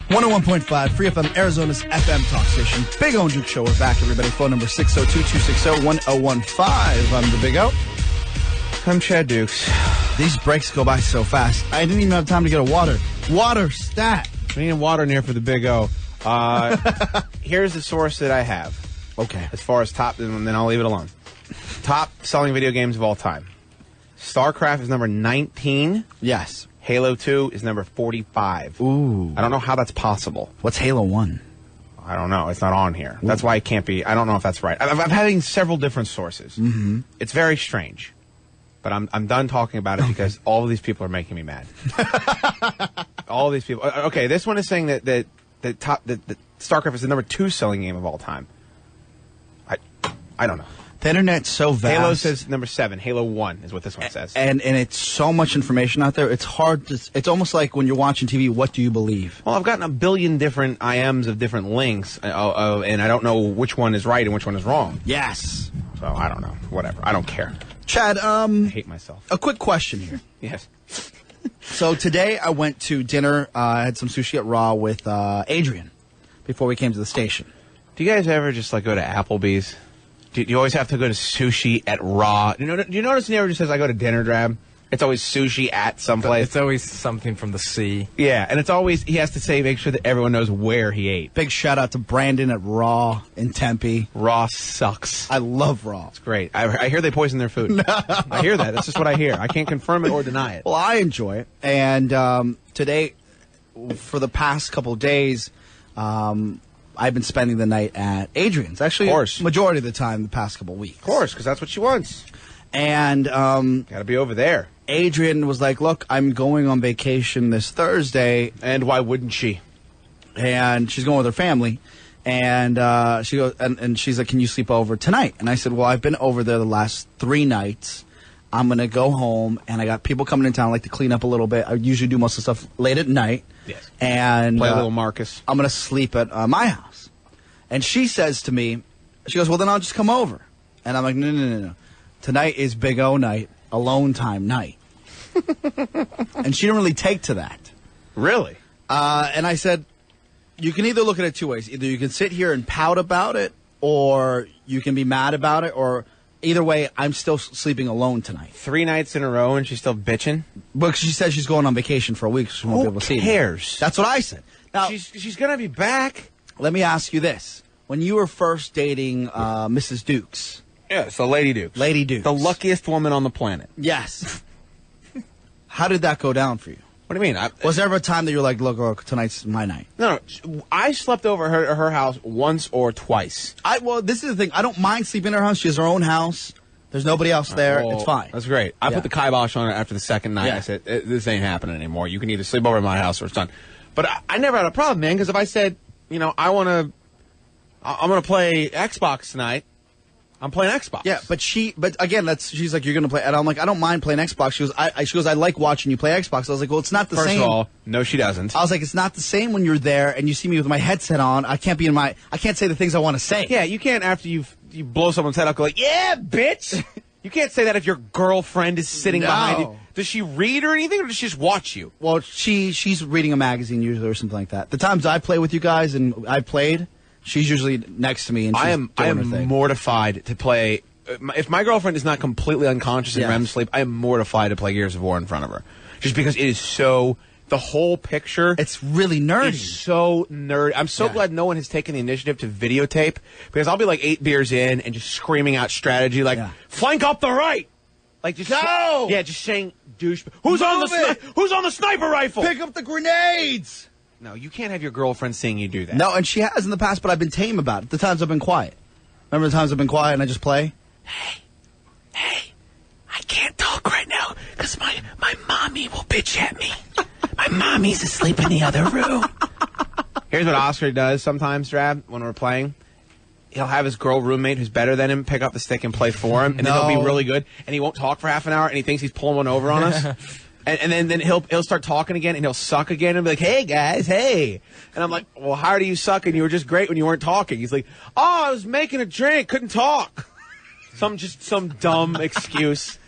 101.5 Free FM, Arizona's FM talk station. Big O and Duke Show. We're back, everybody. Phone number 602-260-1015. I'm the Big O. I'm Chad Dukes. These breaks go by so fast. I didn't even have time to get a water. Water stat. We need water in here for the Big O. Here's the source that I have. Okay. As far as top, and then I'll leave it alone. Top selling video games of all time. StarCraft is number 19. Yes. Halo 2 is number 45. Ooh. I don't know how that's possible. What's Halo 1? I don't know. It's not on here. Ooh. That's why it can't be. I don't know if that's right. I'm having several different sources. Mm-hmm. It's very strange. But I'm done talking about it because all of these people are making me mad. All of these people. Okay, this one is saying that StarCraft is the number 2 selling game of all time. I don't know. The internet's so vast. Halo says number 7. Halo 1 is what this one says. And it's so much information out there. It's hard to. It's almost like when you're watching TV. What do you believe? Well, I've gotten a billion different IMs of different links, and I don't know which one is right and which one is wrong. Yes. So I don't know. Whatever. I don't care. Chad, I hate myself. A quick question here. Yes. So today I went to dinner. I had some sushi at Raw with Adrian before we came to the station. Do you guys ever just like go to Applebee's? Do you always have to go to sushi at Raw? Do you notice it never just says I go to dinner, Drab? It's always sushi at someplace. It's always something from the sea. Yeah, and it's always, he has to say, make sure that everyone knows where he ate. Big shout out to Brandon at Raw in Tempe. Raw sucks. I love Raw. It's great. I hear they poison their food. I hear that. That's just what I hear. I can't confirm it or deny it. Well, I enjoy it. And today, for the past couple of days, I've been spending the night at Adrian's. Actually, of course. Majority of the time the past couple of weeks. Of course, because that's what she wants. And got to be over there. Adrian was like, look, I'm going on vacation this Thursday. And why wouldn't she? And she's going with her family. And she goes, and she's like, can you sleep over tonight? And I said, well, I've been over there the last 3 nights. I'm going to go home, and I got people coming in town. I like to clean up a little bit. I usually do most of the stuff late at night. Yes. And play a little Marcus. I'm going to sleep at my house. And she says to me, she goes, well, then I'll just come over. And I'm like, no. Tonight is Big O night, alone time night. And she didn't really take to that. Really? And I said, you can either look at it 2 ways. Either you can sit here and pout about it, or you can be mad about it, or either way, I'm still sleeping alone tonight. 3 nights in a row and she's still bitching? But she says she's going on vacation for a week, so she won't be able to see me. Who cares? That's what I said. Now, she's going to be back. Let me ask you this. When you were first dating Mrs. Dukes. Yeah, so Lady Dukes. Lady Dukes. The luckiest woman on the planet. Yes. How did that go down for you? What do you mean? Was there ever a time that you were like, look, tonight's my night? No. I slept over at her house once or twice. Well, this is the thing. I don't mind sleeping in her house. She has her own house. There's nobody else there. It's fine. That's great. I put the kibosh on it after the second night. Yeah. I said, this ain't happening anymore. You can either sleep over at my house or it's done. But I never had a problem, man, because if I said, I'm going to play Xbox tonight, I'm playing Xbox. Yeah, but again, she's like, you're going to play, and I'm like, I don't mind playing Xbox. She goes, I like watching you play Xbox. I was like, well, it's not the same. First of all, no, she doesn't. I was like, it's not the same when you're there and you see me with my headset on. I can't say the things I want to say. Yeah, you can't after you blow someone's head up, go like, yeah, bitch. You can't say that if your girlfriend is sitting behind you. Does she read or anything, or does she just watch you? Well, she's reading a magazine usually or something like that. The times I play with you guys and I played, she's usually next to me. And she's I am mortified to play. If my girlfriend is not completely unconscious in REM sleep, I am mortified to play Gears of War in front of her. Just because it is so... The whole picture... It's really nerdy. It's so nerdy. I'm so glad no one has taken the initiative to videotape, because I'll be like 8 beers in and just screaming out strategy like, flank up the right! Like, just... No! Yeah, just saying, douche... Who's on the sniper rifle? Pick up the grenades! No, you can't have your girlfriend seeing you do that. No, and she has in the past, but I've been tame about it. The times I've been quiet. Remember the times I've been quiet and I just play? Hey, I can't talk right now because my mommy will bitch at me. My mommy's asleep in the other room. Here's what Oscar does sometimes, Drab, when we're playing. He'll have his girl roommate who's better than him pick up the stick and play for him, and then he'll be really good, and he won't talk for half an hour, and he thinks he's pulling one over on us. And then he'll start talking again, and he'll suck again, and be like, hey, guys, hey. And I'm like, well, how do you suck, and you were just great when you weren't talking? He's like, oh, I was making a drink, couldn't talk. Some dumb excuse.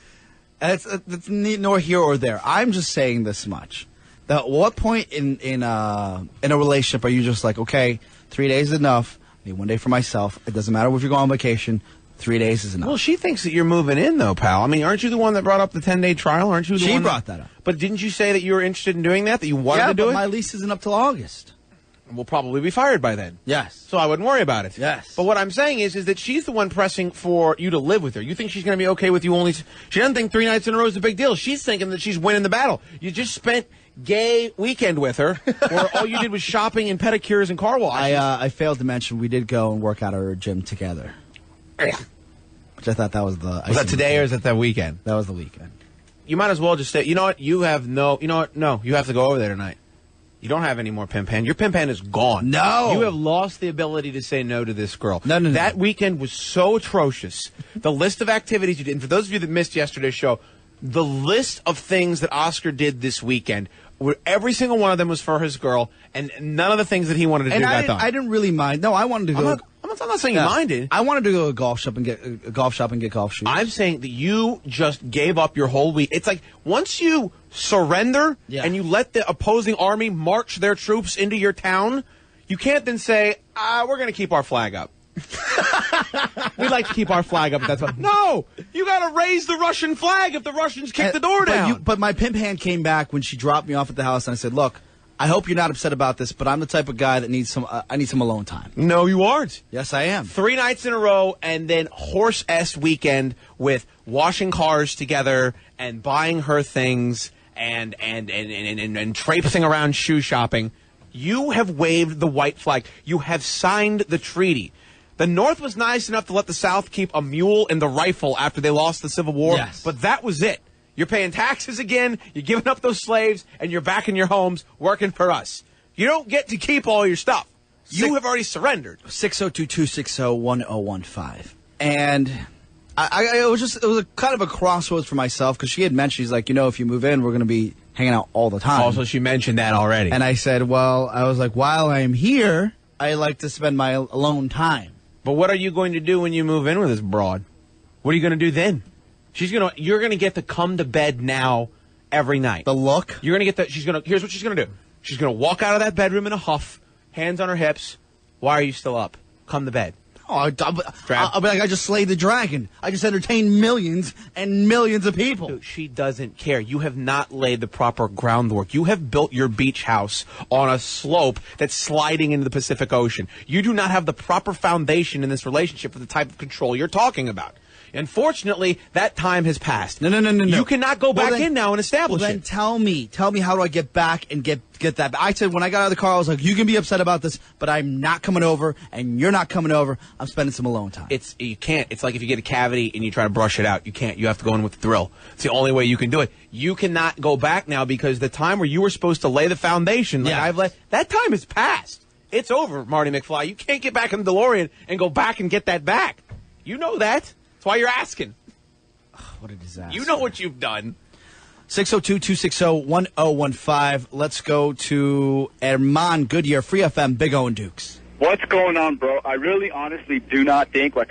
That's nor here or there. I'm just saying this much. At what point in a relationship are you just like, okay, 3 days is enough. I need 1 day for myself. It doesn't matter if you go on vacation. 3 days is enough. Well, she thinks that you're moving in, though, pal. I mean, aren't you the one that brought up the 10-day trial? Aren't you the one She brought that up. But didn't you say that you were interested in doing that you wanted to do but it? my lease isn't up till August. We'll probably be fired by then. Yes. So I wouldn't worry about it. Yes. But what I'm saying is that she's the one pressing for you to live with her. You think she's going to be okay with you only... She doesn't think 3 nights in a row is a big deal. She's thinking that she's winning the battle. You just spent gay weekend with her, where all you did was shopping and pedicures and car washes. I failed to mention we did go and work out at our gym together. Which I thought that was the... Was that today or is that that weekend? That was the weekend. You might as well just say, you know what, you have no... You know what, no, you have to go over there tonight. You don't have any more pimp hand. Your pimp hand is gone. No. You have lost the ability to say no to this girl. No. That weekend was so atrocious. The list of activities you did, and for those of you that missed yesterday's show, the list of things that Oscar did this weekend, where every single one of them was for his girl, and none of the things that he wanted to do got done. I didn't really mind. No, I wanted to go... I'm not saying you minded. I wanted to go to a golf shop and get golf shoes. I'm saying that you just gave up your whole week. It's like once you surrender and you let the opposing army march their troops into your town, you can't then say, we're going to keep our flag up. We'd like to keep our flag up. That's what. No, you got to raise the Russian flag if the Russians kick the door down. But my pimp hand came back when she dropped me off at the house, and I said, look, I hope you're not upset about this, but I'm the type of guy that needs some. I need some alone time. No, you aren't. Yes, I am. 3 nights in a row, and then horse-ass weekend with washing cars together and buying her things and traipsing around shoe shopping. You have waved the white flag. You have signed the treaty. The North was nice enough to let the South keep a mule and the rifle after they lost the Civil War, but that was it. You're paying taxes again, you're giving up those slaves, and you're back in your homes working for us. You don't get to keep all your stuff. You have already surrendered. 602-260-1015. And it was a kind of a crossroads for myself, because she had mentioned, she's like, if you move in, we're going to be hanging out all the time. Also, she mentioned that already. And I said, I was like, while I'm here, I like to spend my alone time. But what are you going to do when you move in with this broad? What are you going to do then? You're gonna get to come to bed now every night. The look? You're gonna get that. Here's what she's gonna do. She's gonna walk out of that bedroom in a huff, hands on her hips. Why are you still up? Come to bed. I'll be like, I just slayed the dragon. I just entertained millions and millions of people. Dude, she doesn't care. You have not laid the proper groundwork. You have built your beach house on a slope that's sliding into the Pacific Ocean. You do not have the proper foundation in this relationship for the type of control you're talking about. Unfortunately, that time has passed. No. You cannot go back in now and establish then it. Tell me how do I get back and get that? I said when I got out of the car, I was like, you can be upset about this, but I'm not coming over, and you're not coming over. I'm spending some alone time. You can't. It's like if you get a cavity and you try to brush it out. You can't. You have to go in with the drill. It's the only way you can do it. You cannot go back now because the time where you were supposed to lay the foundation, that time has passed. It's over, Marty McFly. You can't get back in the DeLorean and go back and get that back. You know that. That's why you're asking. What a disaster. You know what you've done. 602-260-1015. Let's go to Herman Goodyear, Free FM, Big O and Dukes. What's going on, bro? I really honestly do not think, I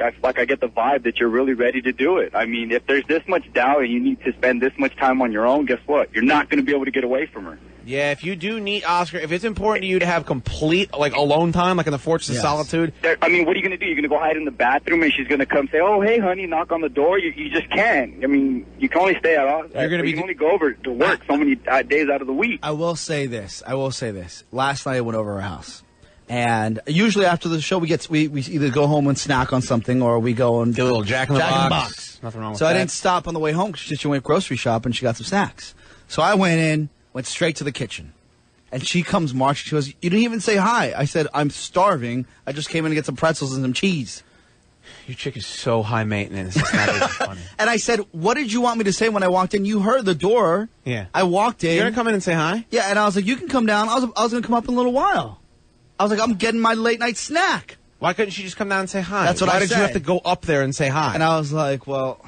get the vibe that you're really ready to do it. I mean, if there's this much doubt and you need to spend this much time on your own, guess what? You're not going to be able to get away from her. Yeah, if you do need Oscar, if it's important to you to have complete, alone time, like in the Fortress of Solitude. I mean, what are you going to do? You're going to go hide in the bathroom and she's going to come say, oh, hey, honey, knock on the door? You just can't. I mean, you can only stay out. You can only go over to work so many days out of the week. I will say this. Last night I went over her house. And usually after the show, we either go home and snack on something, or we go and do a little Jack in the Box. Nothing wrong with that. So I didn't stop on the way home because she went grocery shopping. She got some snacks. So I went straight to the kitchen. And she comes marching. She goes, you didn't even say hi. I said, I'm starving. I just came in to get some pretzels and some cheese. Your chick is so high maintenance. It's not even funny. And I said, what did you want me to say when I walked in? You heard the door. Yeah. I walked in. You're going to come in and say hi? Yeah, and I was like, you can come down. I was going to come up in a little while. I was like, I'm getting my late night snack. Why couldn't she just come down and say hi? That's what I said. Why did you have to go up there and say hi? And I was like, look,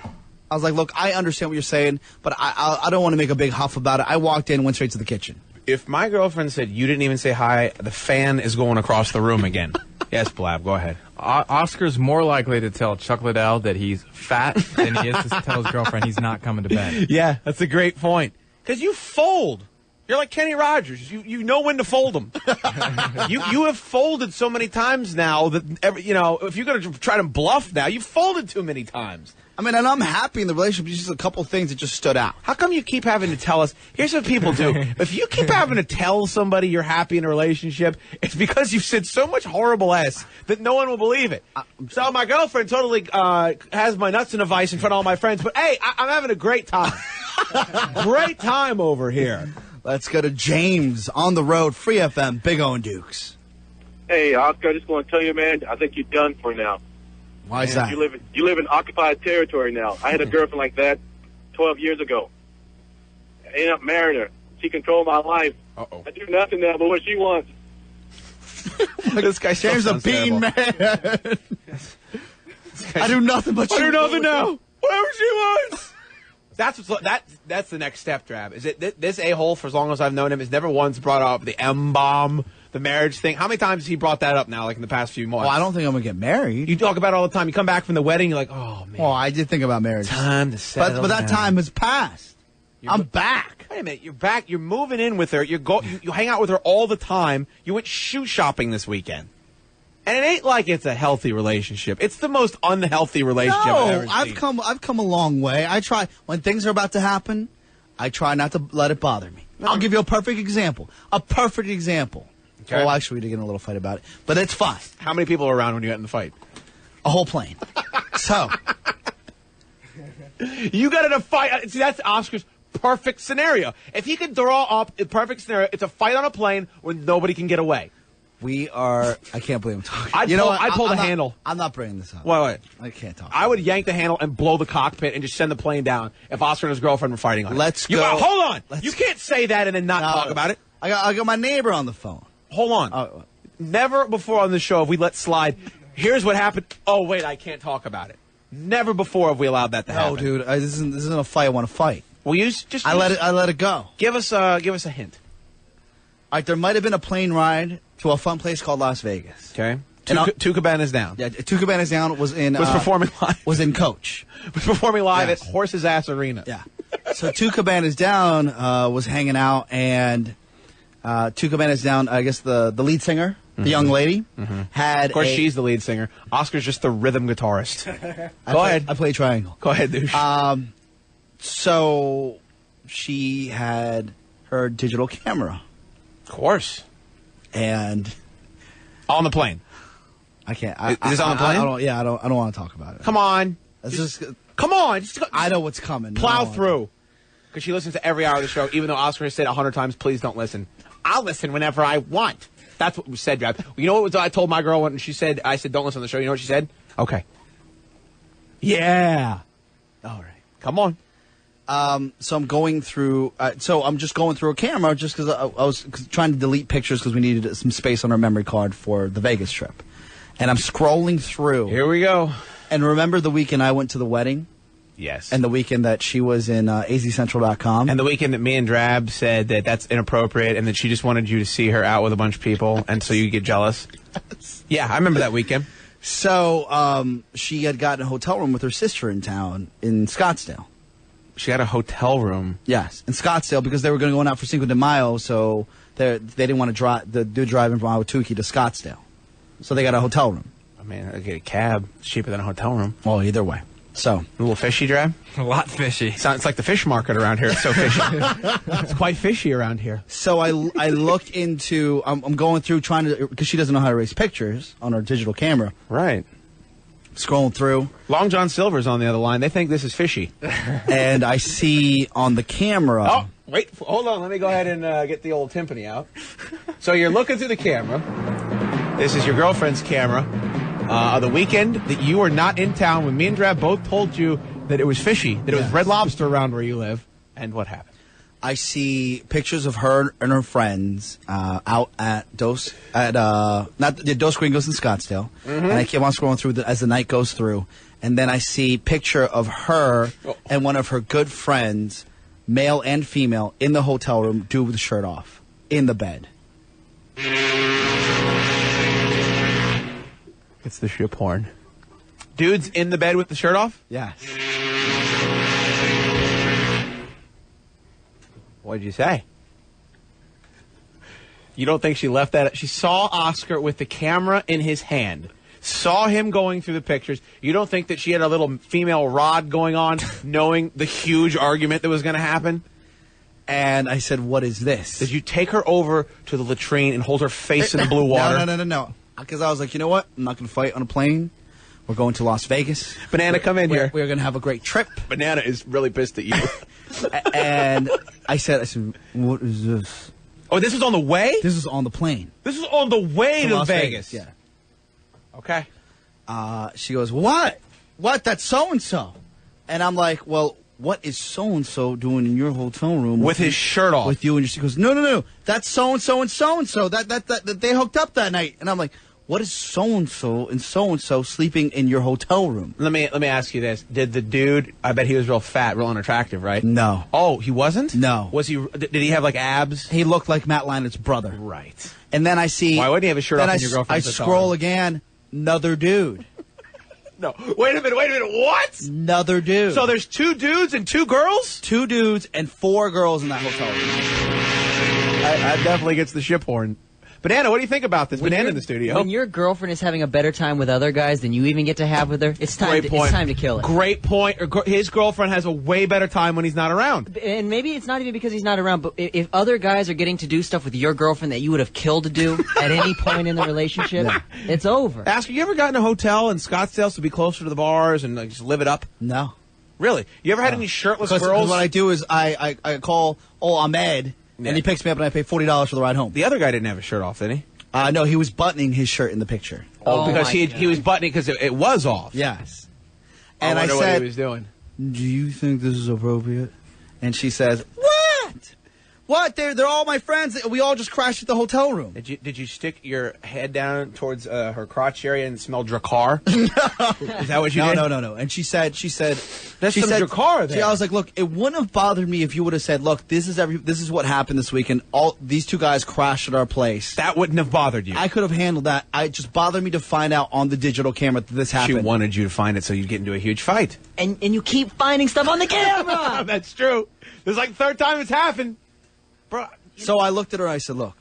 I understand what you're saying, but I don't want to make a big huff about it. I walked in, went straight to the kitchen. If my girlfriend said you didn't even say hi, the fan is going across the room again. Yes, Blab, go ahead. Oscar's more likely to tell Chuck Liddell that he's fat than he is to tell his girlfriend he's not coming to bed. Yeah, that's a great point. Because you fold. You're like Kenny Rogers. You know when to fold them. you have folded so many times now that if you're going to try to bluff now, you've folded too many times. I mean, and I'm happy in the relationship. It's just a couple things that just stood out. How come you keep having to tell us? Here's what people do. If you keep having to tell somebody you're happy in a relationship, it's because you've said so much horrible ass that no one will believe it. So my girlfriend totally has my nuts in a vice in front of all my friends, but hey, I'm having a great time. Great time over here. Let's go to James on the road, Free FM, Big O and Dukes. Hey, Oscar, I just want to tell you, man, I think you're done for now. Why is that? You live in occupied territory now. I had a girlfriend like that 12 years ago. I ended up marrying her. She controlled my life. Uh-oh. I do nothing now but what she wants. This guy James the Bean Man. I do nothing but I do nothing now. Whatever she wants. That's the next step, Drab. Is it this a-hole, for as long as I've known him, has never once brought up the M-bomb, the marriage thing. How many times has he brought that up now, like in the past few months? Well, I don't think I'm going to get married. You talk about it all the time. You come back from the wedding, you're like, oh, man. Well, I did think about marriage. Time to settle But that down. time has passed. I'm back. Wait a minute. You're back. You're moving in with her. You hang out with her all the time. You went shoe shopping this weekend. And it ain't like it's a healthy relationship. It's the most unhealthy relationship I've ever seen. I've come a long way. I try, when things are about to happen, I try not to let it bother me. I'll give you a perfect example. Okay. Oh, actually, we did get in a little fight about it, but it's fine. How many people were around when you got in the fight? A whole plane. So You got in a fight. See, that's Oscar's perfect scenario. If he could draw up a perfect scenario, it's a fight on a plane when nobody can get away. I can't believe I'm talking. I'd pull the handle. I'm not bringing this up. Wait. I can't talk. I would yank the handle and blow the cockpit and just send the plane down if Oscar and his girlfriend were fighting on it. Let's go. Hold on. You can't say that and then not talk about it. I got my neighbor on the phone. Hold on. Never before on the show have we let slide. Here's what happened. Oh, wait, I can't talk about it. Never before have we allowed that to happen. No, dude, this isn't a fight I want to fight. Well, I let it go. Give us a hint. All right, there might have been a plane ride to a fun place called Las Vegas. Okay. Two cabanas down. Yeah, Two Cabanas Down was performing live. Was in Coach. Was performing live Yes. at Horse's Ass Arena. Yeah. So Two Cabanas Down was hanging out, and Two Cabanas Down, I guess the lead singer, the young lady, had. Of course, she's the lead singer. Oscar's just the rhythm guitarist. Go ahead. I play triangle. Go ahead, douche. So she had her digital camera, Of course. and On the plane. I can't. Is this on the plane? I don't want to talk about it. Come on. Come on. I know what's coming. Plow No. through. Because she listens to every hour of the show, even though Oscar has said 100 times, please don't listen. I'll listen whenever I want. That's what was said, Drab. You know what was I told my girl when I said, don't listen to the show. You know what she said? Okay. Yeah. All right. Come on. So I'm going through. I'm just going through a camera just because I was trying to delete pictures because we needed some space on our memory card for the Vegas trip, and I'm scrolling through. Here we go. And remember the weekend I went to the wedding, Yes. and the weekend that she was in azcentral.com, And the weekend that me and Drab said that that's inappropriate and that she just wanted you to see her out with a bunch of people and so you get jealous. Yeah, I remember that weekend. So she had gotten a hotel room with her sister in town in Scottsdale. She had a hotel room. Yes, in Scottsdale because they were going out for Cinco de Mayo, so they didn't want to do driving from Ahwatukee to Scottsdale, so they got a hotel room. I mean, I get a cab. It's cheaper than a hotel room. Well, either way. So A little fishy, Drab? A lot fishy. It's like the fish market around here. It's so fishy. It's quite fishy around here. So I look into. I'm going through trying to because she doesn't know how to erase pictures on her digital camera. Right. Scrolling through, Long John Silver's on the other line. They think this is fishy. and I see on the camera. Oh, wait. Hold on. Let me go ahead and get the old timpani out. So you're looking through the camera. This is your girlfriend's camera. The weekend that you were not in town when me and Drab both told you that it was fishy, that it was Red Lobster around where you live. And what happened? I see pictures of her and her friends out at Dos Gringos in Scottsdale, and I keep on scrolling through as the night goes through, and then I see picture of her and one of her good friends, male and female, in the hotel room, dude with the shirt off, in the bed. It's the shit porn. Dude's in the bed with the shirt off? Yes. What did you say? You don't think she left that? She saw Oscar with the camera in his hand. Saw him going through the pictures. You don't think that she had a little female rod going on, knowing the huge argument that was going to happen? And I said, what is this? Did you take her over to the latrine and hold her face in the blue water? No. Because I was like, you know what? I'm not going to fight on a plane. We're going to Las Vegas. Banana, come in here. We're going to have a great trip. Banana is really pissed at you. And I said, what is this? Oh, this was on the way? This is on the plane. This was on the way to Las Vegas. Yeah. Okay. She goes, what? What? That's so-and-so. And I'm like, well, what is so-and-so doing in your hotel room? With his shirt off. With you and your... She goes, no. That's so-and-so and so-and-so. That they hooked up that night. And I'm like, what is so-and-so and so-and-so sleeping in your hotel room? Let me ask you this. Did the dude, I bet he was real fat, real unattractive, right? No. Oh, he wasn't? No. Was he, did he have like abs? He looked like Matt Leinert's brother. Right. And then I see... Why wouldn't he have a shirt off in your girlfriend's I hotel scroll room? again. Another dude. No. Wait a minute. What? Another dude. So there's 2 dudes and 2 girls? 2 dudes and 4 girls in that hotel room. That definitely gets the ship horn. Banana, what do you think about this? Banana in the studio. When your girlfriend is having a better time with other guys than you even get to have with her, it's time. Great point. It's time to kill it. Great point. His girlfriend has a way better time when he's not around. And maybe it's not even because he's not around, but if other guys are getting to do stuff with your girlfriend that you would have killed to do at any point in the relationship, it's over. Ask, you ever gotten a hotel in Scottsdale to be closer to the bars and like, just live it up? No. Really? You ever had any shirtless Because girls? what I do is I call Ahmed, and he picks me up, and I pay $40 for the ride home. The other guy didn't have a shirt off, did he? No, he was buttoning his shirt in the picture. Oh, because my he was buttoning because it was off. Yes. And I said, what he was doing. do you think this is appropriate? And she says, what? What? They're all my friends. We all just crashed at the hotel room. Did you stick your head down towards her crotch area and smell Drakkar? No. Is that what you did? No. And she said, That's she some said, Drakkar there. I was like, look, it wouldn't have bothered me if you would have said, look, this is what happened this weekend. All these 2 guys crashed at our place. That wouldn't have bothered you. I could have handled that. It just bothered me to find out on the digital camera that this She happened. wanted you to find it so you'd get into a huge fight. And you keep finding stuff on the camera. That's true. This is like the 3rd time it's happened. Bro. So I looked at her and I said, look,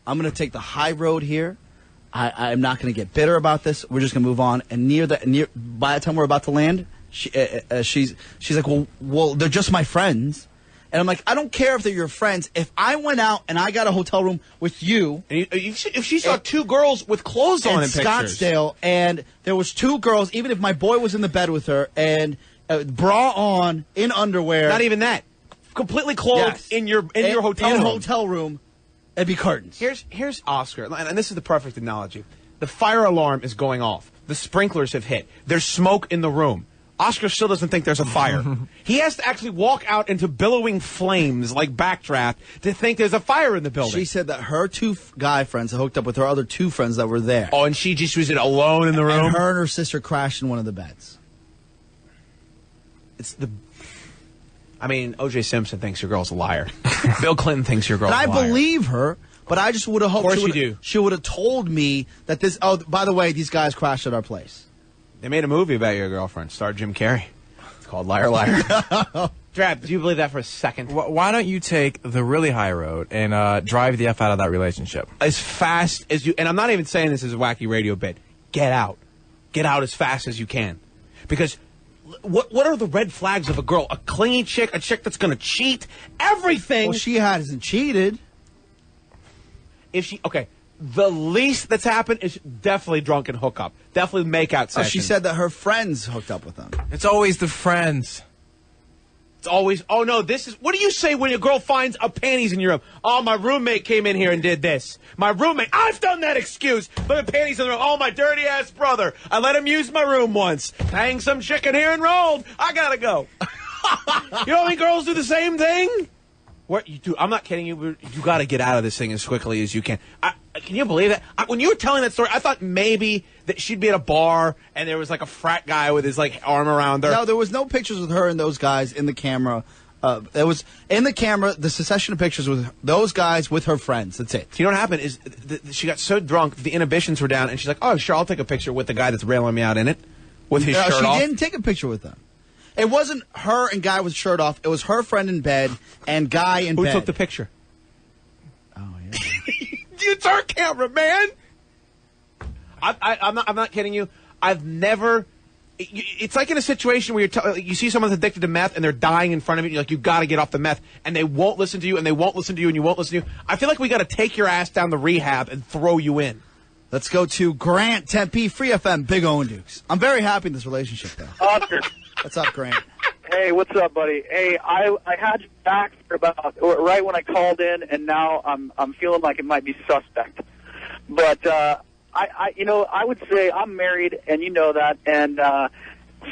I'm going to take the high road here. I'm not going to get bitter about this. We're just going to move on. And by the time we're about to land, she's like, well, they're just my friends. And I'm like, I don't care if they're your friends. If I went out and I got a hotel room with you, And if she saw 2 girls with clothes on in in pictures. Scottsdale, and there was 2 girls, even if my boy was in the bed with her, and bra on, in underwear. Not even that. Completely clothed Yes. in your hotel room. hotel room, it'd be curtains. Here's Oscar, and this is the perfect analogy. The fire alarm is going off. The sprinklers have hit. There's smoke in the room. Oscar still doesn't think there's a fire. He has to actually walk out into billowing flames like Backdraft to think there's a fire in the building. She said that her 2 guy friends had hooked up with her other 2 friends that were there. Oh, and she just was alone in the room? And her and her sister crashed in one of the beds. I mean, O.J. Simpson thinks your girl's a liar. Bill Clinton thinks your girl's And a I liar. believe her, but I just would have hoped Of course you do. she would have told me that this. Oh, by the way, these guys crashed at our place. They made a movie about your girlfriend. Starred Jim Carrey. It's called Liar Liar. Drab, do you believe that for a second? Why don't you take the really high road and drive the F out of that relationship? As fast as you, and I'm not even saying this as a wacky radio bit, get out. Get out as fast as you can. Because what are the red flags of a girl? A clingy chick, a chick that's going to cheat, everything. Well, she hasn't cheated. Okay, the least that's happened is definitely drunken hookup. Definitely makeout Oh, session. she said that her friends hooked up with them. It's always the friends. It's always, oh no, this is, what do you say when your girl finds a panties in your room? Oh, my roommate came in here and did this. My roommate, I've done that excuse. Put the panties in the room. Oh, my dirty ass brother. I let him use my room once. Hang some chicken here and rolled. I gotta go. You know how many girls do the same thing? What you do? I'm not kidding you. You got to get out of this thing as quickly as you can. Can you believe that? When you were telling that story, I thought maybe that she'd be at a bar and there was like a frat guy with his like arm around her. No, there was no pictures with her and those guys in the camera. There was in the camera the succession of pictures with those guys with her friends. That's it. You know what happened is she got so drunk, the inhibitions were down, and she's like, "Oh, sure, I'll take a picture with the guy that's railing me out in it, with his shirt she off." didn't take a picture with them. It wasn't her and guy with shirt off. It was her friend in bed and guy in Who bed. took the picture? Oh yeah. you turn camera, man. I'm not kidding you. I've never. It's like in a situation where you see someone's addicted to meth and they're dying in front of you. You're like, you got to get off the meth, and they won't listen to you, and they won't listen to you, and you won't listen to you. I feel like we got to take your ass down to rehab and throw you in. Let's go to Grant, Tempe, Free FM, Big O and Dukes. I'm very happy in this relationship, though. Oscar. What's up, Grant? Hey, what's up, buddy? Hey, I had you back for about right when I called in, and now I'm feeling like it might be suspect. But I would say I'm married, and you know that. And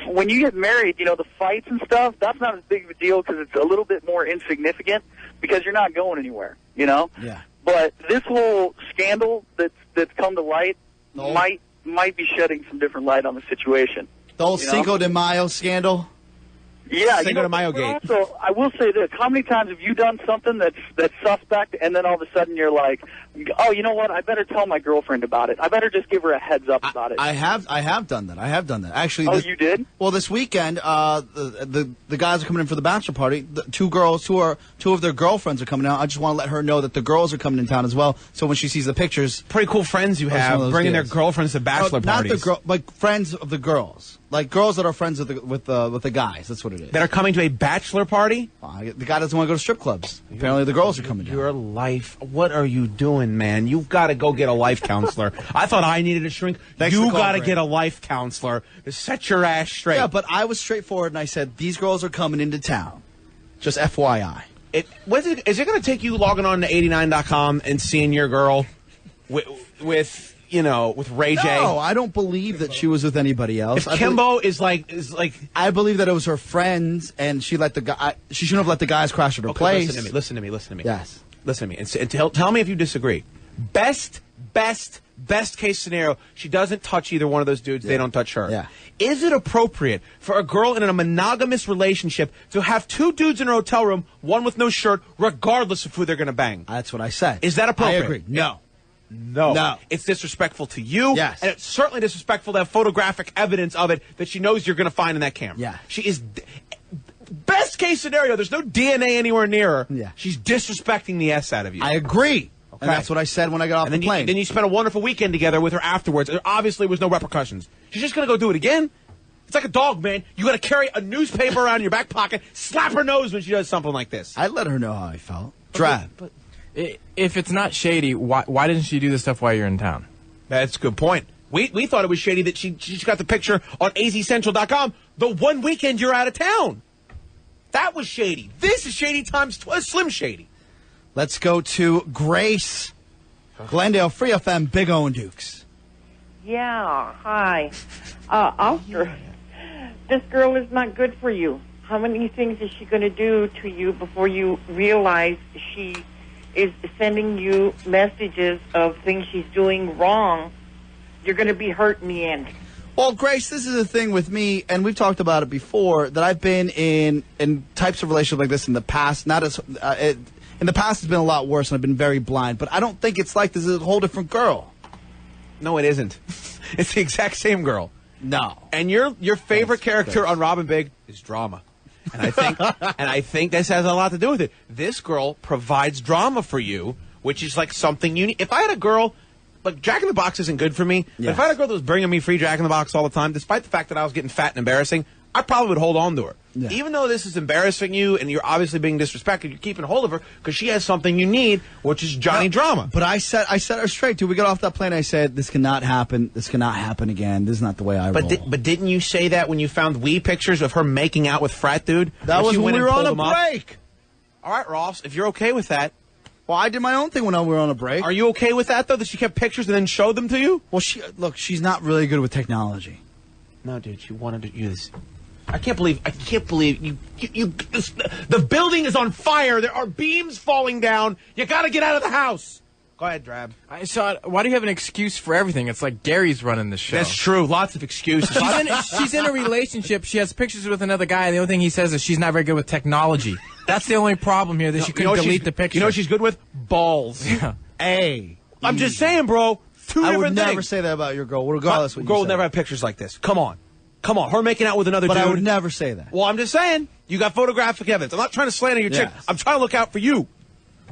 when you get married, the fights and stuff, that's not as big of a deal because it's a little bit more insignificant because you're not going anywhere, Yeah. But this whole scandal that's come to light might be shedding some different light on the situation. The whole Cinco de Mayo scandal. Yeah, Cinco de Mayo gate. Also, I will say this: how many times have you done something that's suspect, and then all of a sudden you're like, "Oh, you know what? I better tell my girlfriend about it. I better just give her a heads up about it." I have done that. Actually. Oh, you did? Well, this weekend, the guys are coming in for the bachelor party. The two of their girlfriends are coming out. I just want to let her know that the girls are coming in town as well. So when she sees the pictures, Pretty cool friends you have bringing their girlfriends to bachelor parties. Not like friends of the girls, like girls that are friends with the guys. That's what it is. That are coming to a bachelor party? The guy doesn't want to go to strip clubs. Apparently, the girls are coming down. Your life. What are you doing, man? You've got to go get a life counselor. I thought I needed a shrink. You got to get a life counselor to set your ass straight. Yeah, but I was straightforward and I said, these girls are coming into town. Just FYI. Is it going to take you logging on to 89.com and seeing your girl with Ray J? No, I don't believe that she was with anybody else. If Kimbo is like, I believe that it was her friends, and she let the guy. She shouldn't have let the guys crash at her place. Listen to me. Yes. Listen to me. And tell me if you disagree. Best case scenario, she doesn't touch either one of those dudes. Yeah. They don't touch her. Yeah. Is it appropriate for a girl in a monogamous relationship to have two dudes in her hotel room, one with no shirt, regardless of who they're going to bang? That's what I said. Is that appropriate? I agree. No. It's disrespectful to you. Yes. And it's certainly disrespectful to have photographic evidence of it that she knows you're going to find in that camera. Yeah. She is. Best case scenario, there's no DNA anywhere near her. Yeah. She's disrespecting the S out of you. I agree. Okay. And that's what I said when I got off the plane. Then you spent a wonderful weekend together with her afterwards. There obviously was no repercussions. She's just going to go do it again? It's like a dog, man. You got to carry a newspaper around in your back pocket, slap her nose when she does something like this. I let her know how I felt. Drab. But if it's not shady, why didn't she do this stuff while you're in town? That's a good point. We thought it was shady that she got the picture on azcentral.com the one weekend you're out of town. That was shady. This is shady times Slim Shady. Let's go to Grace. Glendale, Free FM, Big O and Dukes. Yeah, hi. Oscar, this girl is not good for you. How many things is she going to do to you before you realize she is sending you messages of things she's doing wrong? You're going to be hurt in the end. Well, Grace, this is the thing with me, and we've talked about it before, that I've been in types of relationships like this in the past. Not as in the past, it's been a lot worse, and I've been very blind. But I don't think it's like this is a whole different girl. No, it isn't. It's the exact same girl. No. And your favorite character on Robin Big is drama. And I think this has a lot to do with it. This girl provides drama for you, which is like something you need. If I had a girl, like Jack in the Box isn't good for me. Yes. But if I had a girl that was bringing me free Jack in the Box all the time, despite the fact that I was getting fat and embarrassing, I probably would hold on to her. Yeah. Even though this is embarrassing you and you're obviously being disrespected, you're keeping hold of her because she has something you need, which is Johnny Drama. But I set her straight, dude. We got off that plane. I said, this cannot happen. This cannot happen again. This is not the way I roll. But didn't you say that when you found pictures of her making out with frat dude? That was when we were on a break. All right, Ross, if you're okay with that. Well, I did my own thing when we were on a break. Are you okay with that, though, that she kept pictures and then showed them to you? Well, she's not really good with technology. No, dude, she wanted to use. I can't believe you. The building is on fire. There are beams falling down. You got to get out of the house. Go ahead, Drab. I saw it. Why do you have an excuse for everything? It's like Gary's running the show. That's true. Lots of excuses. She's in a relationship. She has pictures with another guy. And the only thing he says is she's not very good with technology. That's the only problem here, that she couldn't delete the picture. You know what she's good with? Balls. Yeah. I'm just saying, bro. Two different things. I would never say that about your girl, regardless what you say. Girl will never have pictures like this. Come on. Her making out with another dude. But I would never say that. Well, I'm just saying. You got photographic evidence. I'm not trying to slander your chick. I'm trying to look out for you.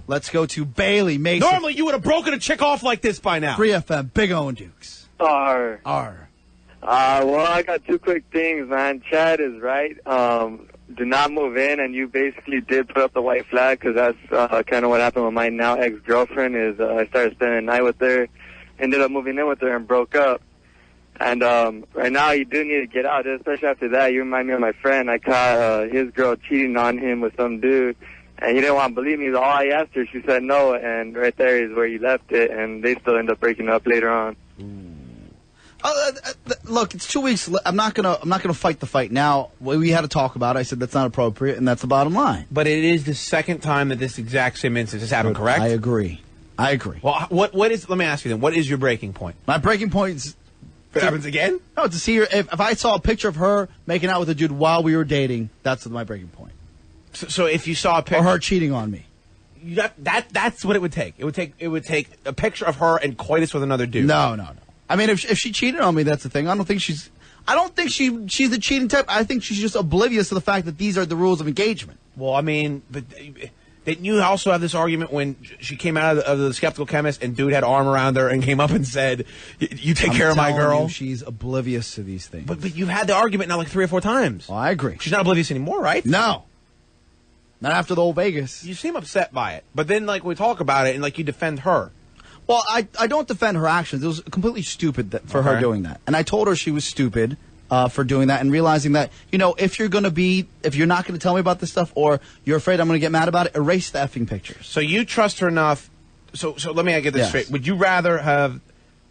Let's go to Bailey Mason. Normally, you would have broken a chick off like this by now. 3FM, Big O and Dukes. R. Well, I got two quick things, man. Chad is right. Do not move in, and you basically did put up the white flag, because that's kind of what happened with my now ex-girlfriend. Is I started spending the night with her, ended up moving in with her, and broke up. And right now, you do need to get out, especially after that. You remind me of my friend. I caught his girl cheating on him with some dude, and he didn't want to believe me. So all I asked her, she said no, and right there is where you left it, and they still end up breaking up later on. Look, it's 2 weeks. I'm not gonna fight the fight now. We had to talk about it. I said that's not appropriate, and that's the bottom line. But it is the second time that this exact same incident has happened, correct? I agree. Well, what is? Let me ask you then. What is your breaking point? My breaking point is. It happens again? No, to see her. If I saw a picture of her making out with a dude while we were dating, that's my breaking point. So if you saw a picture, or her cheating on me, that's what it would take. It would take a picture of her and coitus with another dude. No. I mean, if she cheated on me, that's the thing. I don't think she's the cheating type. I think she's just oblivious to the fact that these are the rules of engagement. Well, I mean, but didn't you also have this argument when she came out of the Skeptical Chemist and dude had arm around her and came up and said, "You take care of my girl"? She's oblivious to these things. But you've had the argument now like 3 or 4 times. Well, I agree. She's not oblivious anymore, right? No. Not after the whole Vegas. You seem upset by it, but then like we talk about it and like you defend her. Well, I don't defend her actions. It was completely stupid for her doing that. And I told her she was stupid for doing that and realizing that, if you're not going to tell me about this stuff or you're afraid I'm going to get mad about it, erase the effing pictures. So you trust her enough. So let me get this straight. Would you rather have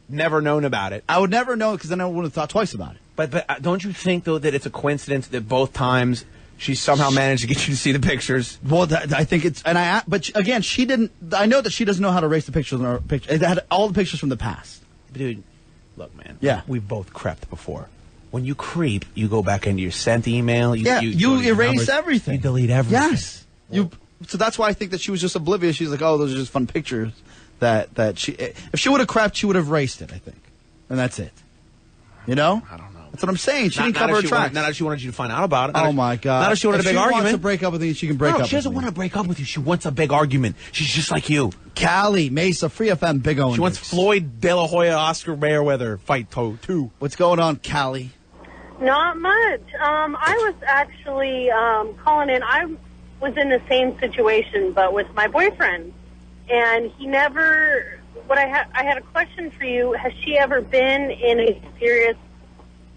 never known about it? I would never know because then I would have thought twice about it. But don't you think, though, that it's a coincidence that both times she somehow managed to get you to see the pictures? Well, I think it's, but again, she didn't. I know that she doesn't know how to erase the pictures in her picture. It had all the pictures from the past. Dude, look, man. Yeah, we've both crept before. When you creep, you go back into your sent email. You erase numbers, everything. You delete everything. Yes. So that's why I think that she was just oblivious. She's like, oh, those are just fun pictures. That she, if she would have crept, she would have erased it. I think, and that's it. I don't know. That's what I'm saying. She didn't cover her tracks. Not that she wanted you to find out about it. Oh, my God. Not that she wanted a big argument. If she wants to break up with you, she can break up with you. She doesn't want to break up with you. She wants a big argument. She's just like you. Callie, Mesa, Free FM, Big O. She wants Floyd De La Hoya, Oscar Mayweather fight too. What's going on, Callie? Not much. I was actually calling in. I was in the same situation, but with my boyfriend. And he never... I had a question for you. Has she ever been in a serious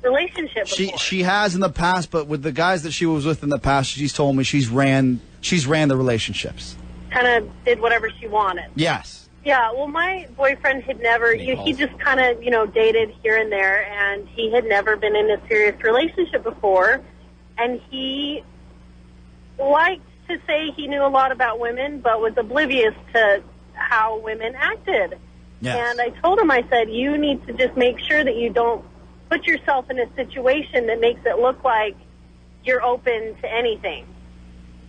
relationship before? She has in the past, but with the guys that she was with in the past, she's told me she's ran the relationships. Kind of did whatever she wanted. Yes. Yeah, well, my boyfriend had never, he just kind of, dated here and there, and he had never been in a serious relationship before, and he liked to say he knew a lot about women, but was oblivious to how women acted. Yes. And I told him, I said, you need to just make sure that you don't put yourself in a situation that makes it look like you're open to anything.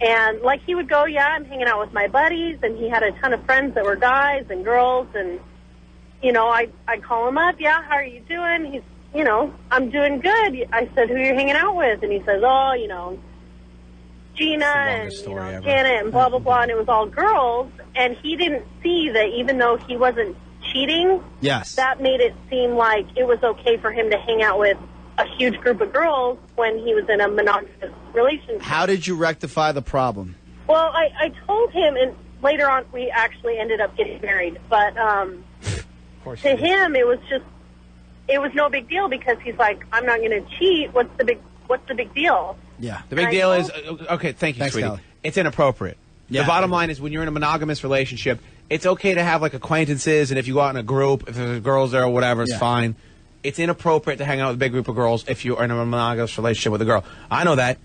And like he would go, yeah, I'm hanging out with my buddies, and he had a ton of friends that were guys and girls, and, I'd call him up, yeah, how are you doing? He's, I'm doing good. I said, who are you hanging out with? And he says, oh, Gina and Janet and blah, blah, blah, and it was all girls, and he didn't see that even though he wasn't cheating, yes, that made it seem like it was okay for him to hang out with a huge group of girls when he was in a monogamous relationship. How did you rectify the problem? Well, I told him, and later on we actually ended up getting married, but to him it was no big deal because he's like, I'm not going to cheat. What's the big deal? Yeah. The big deal is, okay, thank you, Thanks, sweetie. Callie. It's inappropriate. Yeah, the bottom line is when you're in a monogamous relationship, it's okay to have like acquaintances, and if you go out in a group, if there's girls there or whatever, it's fine. It's inappropriate to hang out with a big group of girls if you're in a monogamous relationship with a girl. I know that.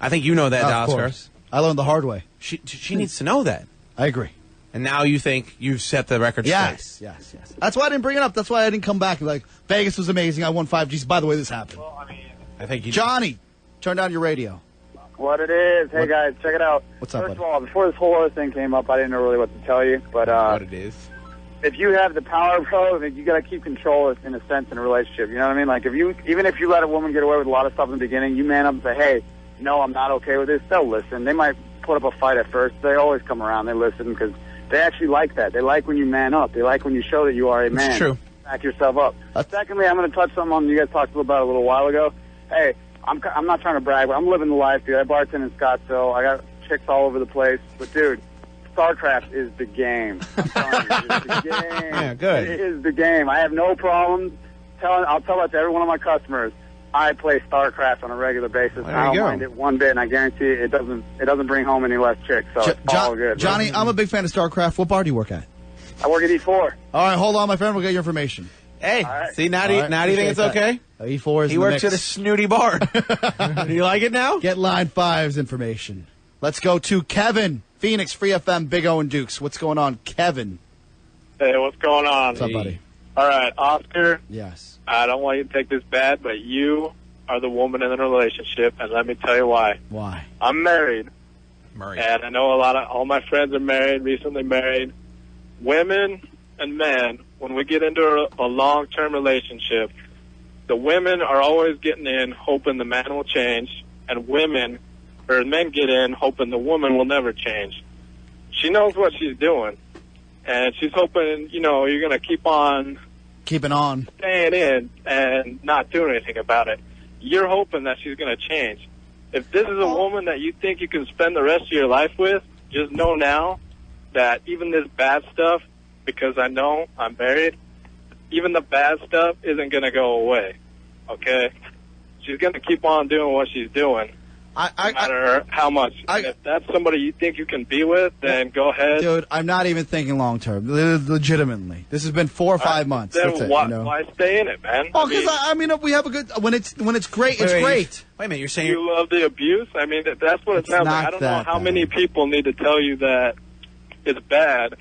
I think you know that, Oscar. Course. I learned the hard way. She needs to know that. I agree. And now you think you've set the record straight. Yes. That's why I didn't bring it up. That's why I didn't come back. Like, Vegas was amazing. I won 5 Gs. By the way, this happened. Well, I think you Johnny, turn down your radio. What it is. Hey, guys, check it out. What's up, First of all, before this whole other thing came up, I didn't know really what to tell you. But what it is. If you have the power, bro, then you got to keep control in a sense in a relationship. You know what I mean? Like, even if you let a woman get away with a lot of stuff in the beginning, you man up and say, hey, no, I'm not okay with this. They'll listen. They might put up a fight at first. They always come around. They listen because They actually like that. They like when you man up. They like when you show that you are a man. It's true. Back yourself up. Secondly, I'm going to touch something on you guys talked about a little while ago. Hey, I'm not trying to brag, but I'm living the life, dude. I bartend in Scottsdale. I got chicks all over the place. But, dude, StarCraft is the game. I'm telling you, it's the game. Yeah, good. It is the game. I have no problem I'll tell that to every one of my customers. I play StarCraft on a regular basis. There I you don't go. mind it one bit, and I guarantee it doesn't bring home any less chicks. So it's all good. Johnny, I'm a big fan of StarCraft. What bar do you work at? I work at E4. All right, hold on, my friend. We'll get your information. Hey, right. see, now All do you right, think it's appreciate okay? E4 is He in the works mix. at a snooty bar. Do you like it now? Get Line 5's information. Let's go to Kevin, Phoenix, Free FM, Big O and Dukes. What's going on, Kevin? Hey, what's going on? What's up, buddy? All right, Oscar, Yes. I don't want you to take this bad, but you are the woman in the relationship, and let me tell you why. Why? I'm married, Murray. and I know all my friends are married, recently married. Women and men, when we get into a long-term relationship, the women are always getting in hoping the man will change, and men get in hoping the woman will never change. She knows what she's doing, and she's hoping, you're going to keep on Keeping on. staying in and not doing anything about it. You're hoping that she's going to change. If this is a woman that you think you can spend the rest of your life with, just know now that even this bad stuff, because I know I'm married, even the bad stuff isn't going to go away, okay? She's going to keep on doing what she's doing, no matter how much. And if that's somebody you think you can be with, then go ahead. Dude, I'm not even thinking long term. Legitimately. This has been 4 or 5 months. Then That's it, why stay in it, man? Oh, because I mean, we have a good when it's great, it's great. Wait a minute, you're saying You love the abuse? I mean, that's what it It's sounds like. not I don't know that how bad. many people need to tell you that it's bad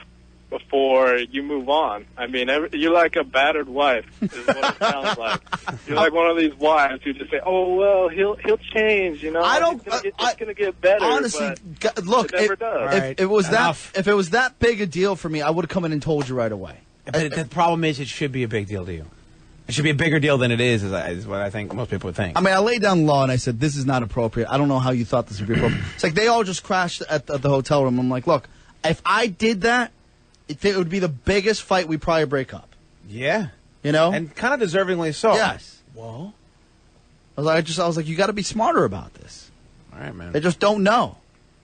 before you move on. I mean, you're like a battered wife, is what it sounds like. You're like one of these wives who just say, "Oh well, he'll change," I don't. It's gonna get better. Honestly, but look, it never does. if it was that big a deal for me, I would have come in and told you right away. But the problem is it should be a big deal to you. It should be a bigger deal than it is what I think most people would think. I mean, I laid down the law and I said, this is not appropriate. I don't know how you thought this would be appropriate. It's like they all just crashed at the hotel room. I'm like, look, if I did that, it would be the biggest fight we'd probably break up. Yeah. You know? And kind of deservingly so. Yes. Well. I was like, you got to be smarter about this. All right, man. They just don't know.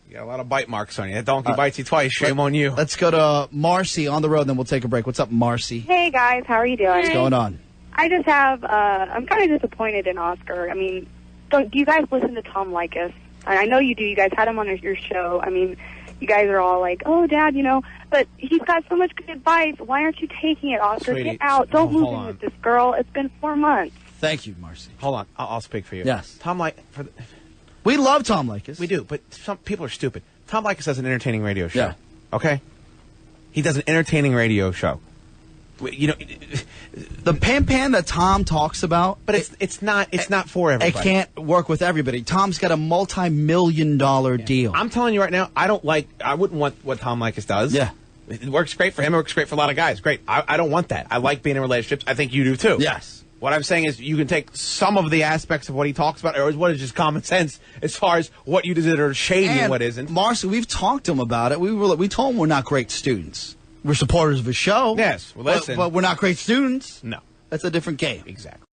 You got a lot of bite marks on you. That donkey bites you twice. Shame on you. Let's go to Marcy on the road, then we'll take a break. What's up, Marcy? Hey, guys. How are you doing? What's going on? I just have, I'm kind of disappointed in Oscar. I mean, do you guys listen to Tom Leykis? I know you do. You guys had him on your show. I mean, you guys are all like, oh, Dad, but he's got so much good advice. Why aren't you taking it, Oscar? Sweetie, Get out. Don't move hold in on. with this girl. It's been 4 months. Thank you, Marcy. Hold on. I'll speak for you. Yes. We love Tom Leykis. We do, but some people are stupid. Tom Leykis does an entertaining radio show. Yeah. Okay? He does an entertaining radio show. The pan that Tom talks about, but it's not for everybody. It can't work with everybody. Tom's got a multi-million-dollar deal. I'm telling you right now, I wouldn't want what Tom Leykis does. Yeah. It works great for him. It works great for a lot of guys. Great. I don't want that. I like being in relationships. I think you do too. Yes. What I'm saying is you can take some of the aspects of what he talks about, or what is just common sense as far as what you consider shady and what isn't. Marcy, we've talked to him about it. We told him we're not great students. We're supporters of his show. Yes. Well, listen. But we're not great students. No. That's a different game. Exactly.